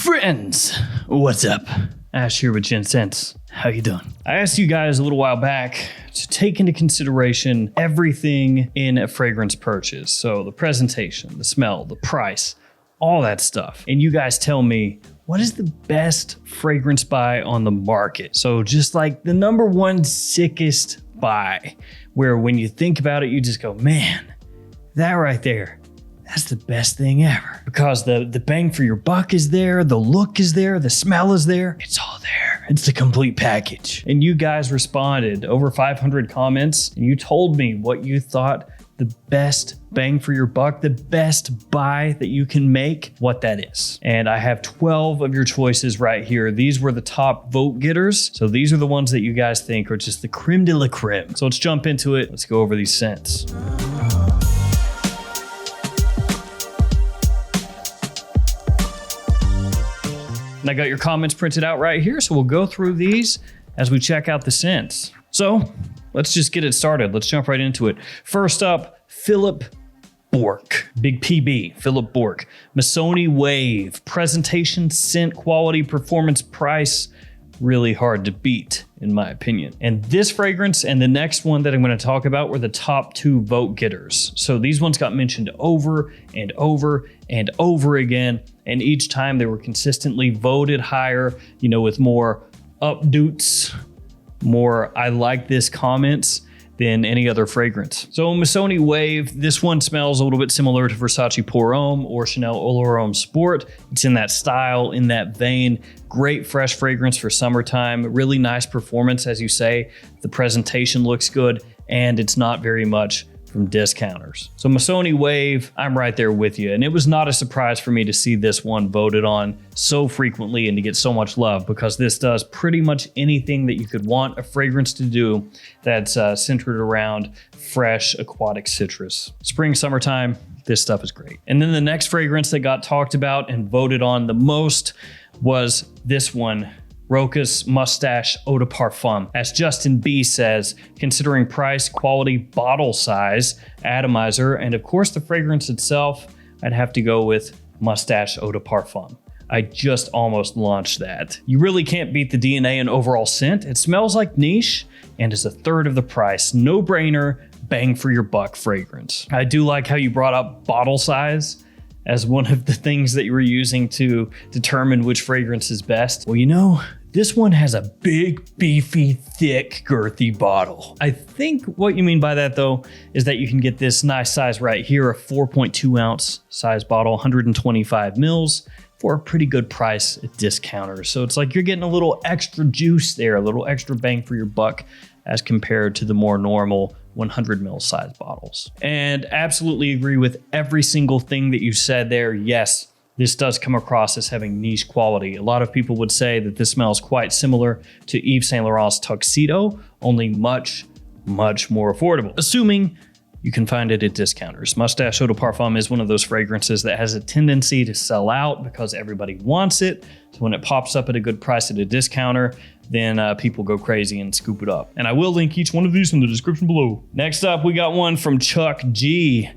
Friends, what's up? Ash here with Gents. How you doing? I asked you guys a little while back to take into consideration everything in a fragrance purchase. So the presentation, the smell, the price, all that stuff. And you guys tell me, what is the best fragrance buy on the market? So just like the number one sickest buy, where when you think about it, you just go, man, that right there, that's the best thing ever. Because the bang for your buck is there, the look is there, the smell is there. It's all there. It's the complete package. And you guys responded, over 500 comments, and you told me what you thought the best bang for your buck, the best buy that you can make, what that is. And I have 12 of your choices right here. These were the top vote getters. So these are the ones that you guys think are just the creme de la creme. So let's jump into it. Let's go over these scents. And I got your comments printed out right here, so we'll go through these as we check out the scents. So let's just get it started. Let's jump right into it. First up, Philip Bork. Big PB, Philip Bork. Missoni Wave. Presentation, scent, quality, performance, price. Really hard to beat, in my opinion. And this fragrance and the next one that I'm going to talk about were the top two vote getters. So these ones got mentioned over and over and over again. And each time they were consistently voted higher, you know, with more updoots, more I like this comments than any other fragrance. So Missoni Wave, this one smells a little bit similar to Versace Pour Homme or Chanel Eau Homme Sport. It's in that style, in that vein. Great fresh fragrance for summertime. Really nice performance, as you say. The presentation looks good, and it's not very much from discounters. So Missoni Wave, I'm right there with you. And it was not a surprise for me to see this one voted on so frequently and to get so much love, because this does pretty much anything that you could want a fragrance to do that's centered around fresh aquatic citrus. Spring, summertime, this stuff is great. And then the next fragrance that got talked about and voted on the most was this one, Rocus Mustache Eau de Parfum. As Justin B says, considering price, quality, bottle size, atomizer, and of course the fragrance itself, I'd have to go with Mustache Eau de Parfum. I just almost launched that. You really can't beat the DNA and overall scent. It smells like niche and is a third of the price. No brainer, bang for your buck fragrance. I do like how you brought up bottle size as one of the things that you were using to determine which fragrance is best. Well, you know, this one has a big, beefy, thick, girthy bottle. I think what you mean by that, though, is that you can get this nice size right here, a 4.2 ounce size bottle, 125 mils, for a pretty good price at discounters. So it's like you're getting a little extra juice there, a little extra bang for your buck as compared to the more normal 100 ml size bottles. And absolutely agree with every single thing that you said there. Yes, this does come across as having niche quality. A lot of people would say that this smells quite similar to Yves Saint Laurent's Tuxedo, only much, much more affordable, assuming you can find it at discounters. Mustache Eau de Parfum is one of those fragrances that has a tendency to sell out because everybody wants it. So when it pops up at a good price at a discounter, then people go crazy and scoop it up. And I will link each one of these in the description below. Next up, we got one from Chuck G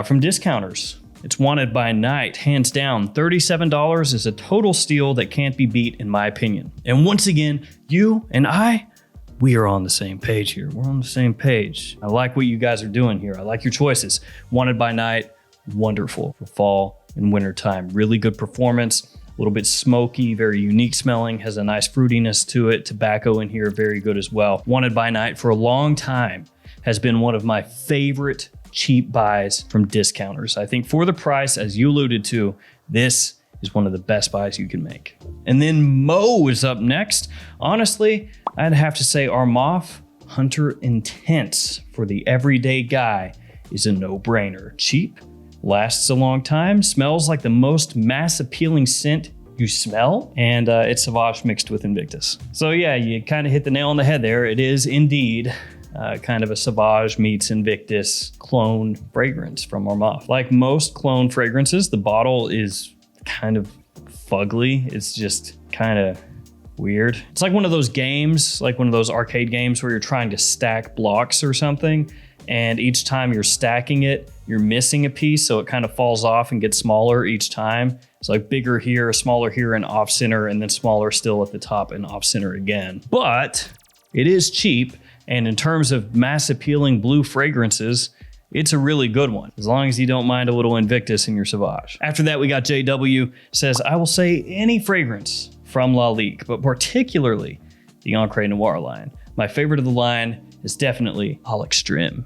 from discounters. It's Wanted by Night, hands down. $37 is a total steal that can't be beat, in my opinion. And once again, you and I, we are on the same page here. We're on the same page. I like what you guys are doing here. I like your choices. Wanted by Night, wonderful for fall and winter time. Really good performance, a little bit smoky, very unique smelling, has a nice fruitiness to it. Tobacco in here, very good as well. Wanted by Night for a long time has been one of my favorite cheap buys from discounters. I think for the price, as you alluded to, this is one of the best buys you can make. And then Mo is up next. Honestly, I'd have to say Armaf Hunter Intense for the everyday guy is a no-brainer. Cheap, lasts a long time, smells like the most mass appealing scent you smell, and it's Sauvage mixed with Invictus. So yeah, you kind of hit the nail on the head there. It is indeed kind of a Sauvage meets Invictus clone fragrance from Armaf. Like most clone fragrances, the bottle is kind of fugly. It's just kind of weird. It's like one of those games, like one of those arcade games where you're trying to stack blocks or something, and each time you're stacking it, you're missing a piece, so it kind of falls off and gets smaller each time. It's like bigger here, smaller here, and off center, and then smaller still at the top and off center again. But it is cheap, and in terms of mass appealing blue fragrances, it's a really good one, as long as you don't mind a little Invictus in your Sauvage. After that, we got JW, says, I will say any fragrance from Lalique, but particularly the Encry Noir line. My favorite of the line is definitely Al Extreme.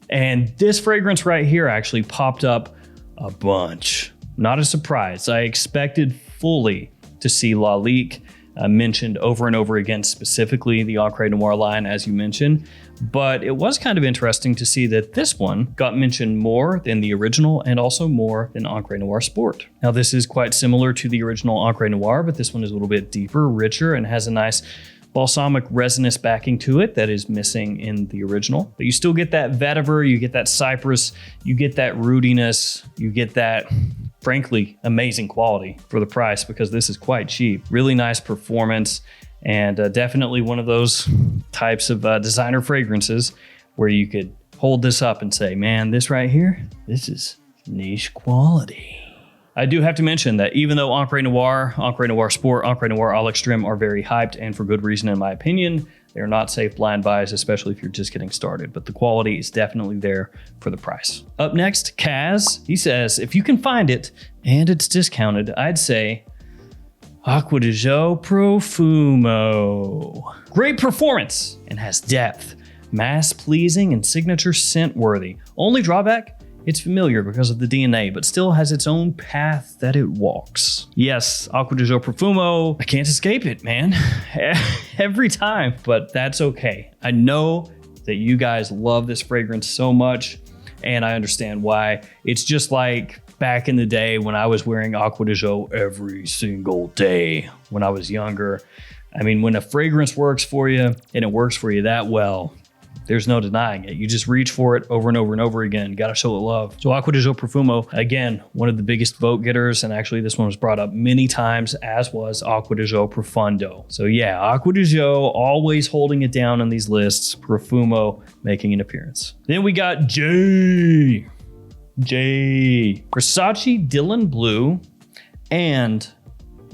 And this fragrance right here actually popped up a bunch. Not a surprise. I expected fully to see Lalique mentioned over and over again, specifically the Encry Noir line, as you mentioned. But it was kind of interesting to see that this one got mentioned more than the original and also more than Encry Noir Sport. Now, this is quite similar to the original Encry Noir, but this one is a little bit deeper, richer, and has a nice balsamic resinous backing to it that is missing in the original. But you still get that vetiver, you get that cypress, you get that rootiness, you get that, frankly, amazing quality for the price, because this is quite cheap. Really nice performance, and definitely one of those types of designer fragrances where you could hold this up and say, man, this right here, this is niche quality. I do have to mention that even though Encry Noir, Encry Noir Sport, Encry Noir Al Extreme are very hyped, and for good reason in my opinion, they're not safe blind buys, especially if you're just getting started, but the quality is definitely there for the price. Up next, Kaz, he says, if you can find it and it's discounted, I'd say Aqua Dujo Profumo. Great performance and has depth, mass pleasing and signature scent worthy. Only drawback, it's familiar because of the DNA, but still has its own path that it walks. Yes, Aqua Dujo Profumo, I can't escape it, man. Every time, but that's okay. I know that you guys love this fragrance so much, and I understand why. It's just like back in the day when I was wearing Aqua Dujo every single day when I was younger. I mean, when a fragrance works for you, and it works for you that well, there's no denying it. You just reach for it over and over and over again. Gotta show it love. So Aqua Dujo Profumo, again, one of the biggest vote getters, and actually this one was brought up many times, as was Aqua Dujo Profundo. So yeah, Aqua Dujo always holding it down on these lists. Profumo making an appearance. Then we got Versace Dylan Blue and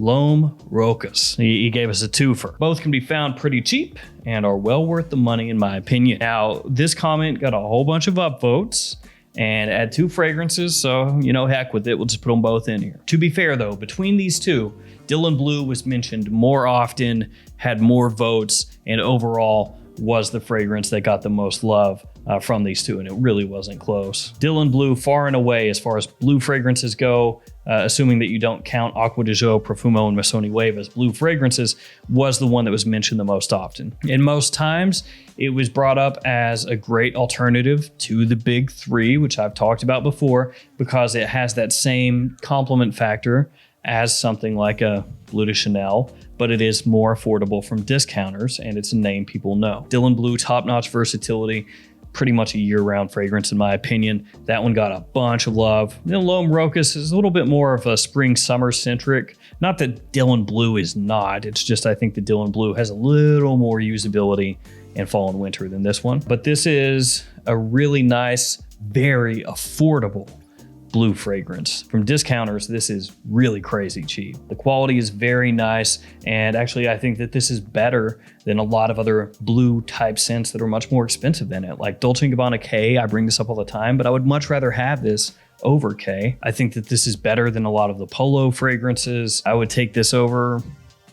Loam Rocus. He gave us a twofer. Both can be found pretty cheap and are well worth the money in my opinion. Now, this comment got a whole bunch of upvotes and had two fragrances, so heck with it, we'll just put them both in here. To be fair though, between these two, Dylan Blue was mentioned more often, had more votes, and overall was the fragrance that got the most love from these two, and it really wasn't close. Dylan Blue, far and away, as far as blue fragrances go, assuming that you don't count Aqua Dujo, Profumo, and Missoni Wave as blue fragrances, was the one that was mentioned the most often. And most times, it was brought up as a great alternative to the big three, which I've talked about before, because it has that same complement factor as something like a Bleu de Chanel, but it is more affordable from discounters, and it's a name people know. Dylan Blue, top-notch versatility, pretty much a year-round fragrance in my opinion. That one got a bunch of love. The Loam Rocus is a little bit more of a spring-summer centric. Not that Dylan Blue is not, it's just I think the Dylan Blue has a little more usability in fall and winter than this one. But this is a really nice, very affordable blue fragrance. From discounters, this is really crazy cheap. The quality is very nice, and actually I think that this is better than a lot of other blue type scents that are much more expensive than it. Like Dolce & Gabbana K, I bring this up all the time, but I would much rather have this over K. I think that this is better than a lot of the Polo fragrances. I would take this over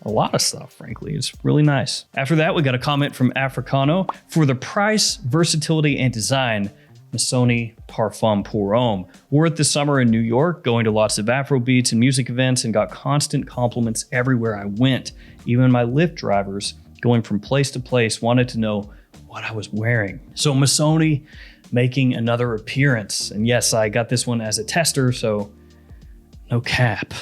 a lot of stuff, frankly. It's really nice. After that, we got a comment from Africano. For the price, versatility, and design, Missoni Parfum Pour Homme. Wore it this summer in New York, going to lots of Afro beats and music events, and got constant compliments everywhere I went. Even my Lyft drivers, going from place to place, wanted to know what I was wearing. So Missoni making another appearance. And yes, I got this one as a tester, so no cap.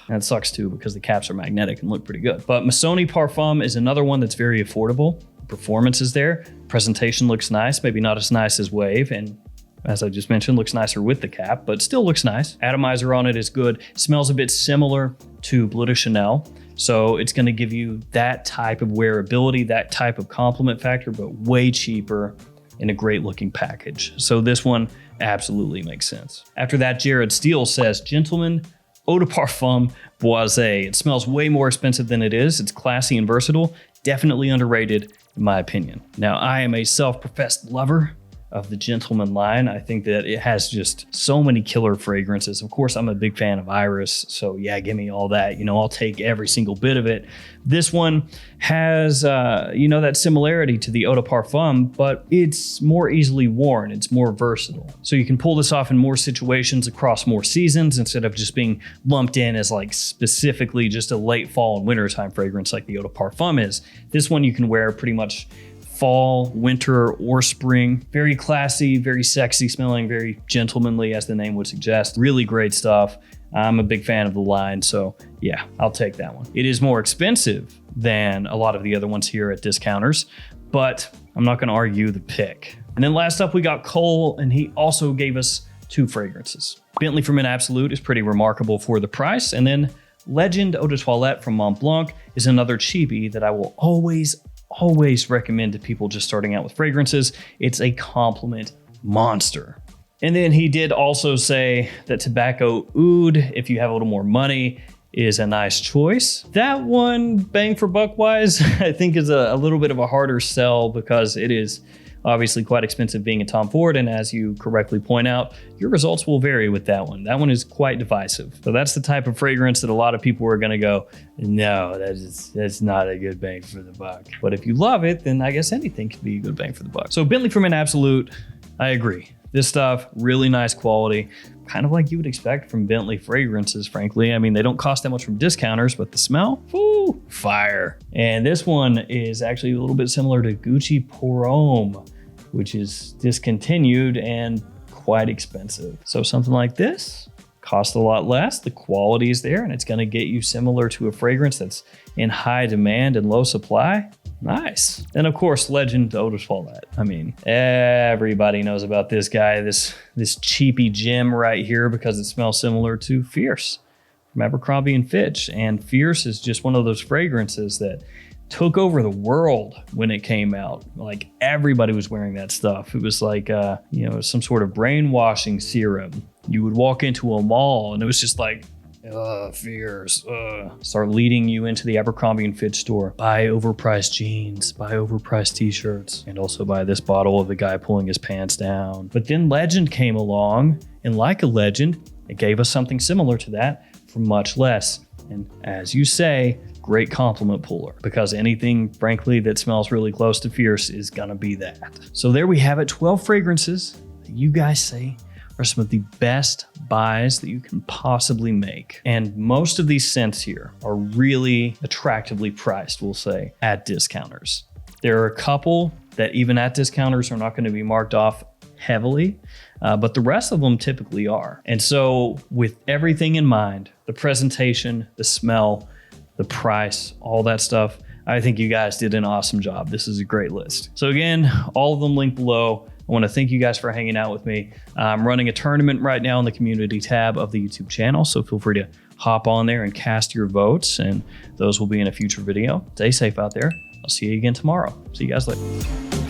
That sucks too, because the caps are magnetic and look pretty good. But Missoni Parfum is another one that's very affordable. Performance is there. Presentation looks nice, maybe not as nice as Wave, and as I just mentioned, looks nicer with the cap, but still looks nice. Atomizer on it is good. Smells a bit similar to Bleu de Chanel, so it's going to give you that type of wearability, that type of complement factor, but way cheaper in a great looking package. So this one absolutely makes sense. After that, Jared Steele says, Gentleman Eau de Parfum Boisé. It smells way more expensive than it is. It's classy and versatile. Definitely underrated in my opinion. Now, I am a self-professed lover of the Gentleman line. I think that it has just so many killer fragrances. Of course, I'm a big fan of Iris, so yeah, give me all that. You know, I'll take every single bit of it. This one has, you know, that similarity to the Eau de Parfum, but it's more easily worn. It's more versatile. So you can pull this off in more situations across more seasons instead of just being lumped in as like specifically just a late fall and wintertime fragrance like the Eau de Parfum is. This one you can wear pretty much fall, winter, or spring. Very classy, very sexy smelling, very gentlemanly as the name would suggest. Really great stuff. I'm a big fan of the line, so yeah, I'll take that one. It is more expensive than a lot of the other ones here at discounters, but I'm not gonna argue the pick. And then last up we got Cole, and he also gave us 2 fragrances. Bentley from Absolute is pretty remarkable for the price, and then Legend Eau de Toilette from Mont Blanc is another cheapie that I will always recommend to people just starting out with fragrances. It's a compliment monster. And then he did also say that Tobacco Oud, if you have a little more money, is a nice choice. That one, bang for buck wise, I think is a little bit of a harder sell because it is obviously quite expensive being a Tom Ford, and as you correctly point out, your results will vary with that one. That one is quite divisive. So that's the type of fragrance that a lot of people are gonna go, no, that's not a good bang for the buck. But if you love it, then I guess anything can be a good bang for the buck. So Bentley from Absolute, I agree. This stuff, really nice quality, kind of like you would expect from Bentley fragrances, frankly. I mean, they don't cost that much from discounters, but the smell, whoo, fire. And this one is actually a little bit similar to Gucci Pour Homme, which is discontinued and quite expensive. So something like this costs a lot less, the quality is there, and it's gonna get you similar to a fragrance that's in high demand and low supply. Nice. And of course, Legend Eau de Toilette. I mean, everybody knows about this guy, this cheapy gem right here because it smells similar to Fierce from Abercrombie & Fitch. And Fierce is just one of those fragrances that took over the world when it came out. Like everybody was wearing that stuff. It was like, you know, some sort of brainwashing serum. You would walk into a mall and it was just like, Fierce, start leading you into the Abercrombie & Fitch store. Buy overpriced jeans, buy overpriced t-shirts, and also buy this bottle of the guy pulling his pants down. But then Legend came along, and like a Legend, it gave us something similar to that for much less. And as you say, great compliment puller, because anything, frankly, that smells really close to Fierce is gonna be that. So there we have it, 12 fragrances that you guys say are some of the best buys that you can possibly make. And most of these scents here are really attractively priced, we'll say, at discounters. There are a couple that even at discounters are not going to be marked off heavily, but the rest of them typically are. And so with everything in mind, the presentation, the smell, the price, all that stuff, I think you guys did an awesome job. This is a great list. So again, all of them linked below. I want to thank you guys for hanging out with me. I'm running a tournament right now in the community tab of the YouTube channel, so feel free to hop on there and cast your votes, and those will be in a future video. Stay safe out there. I'll see you again tomorrow. See you guys later.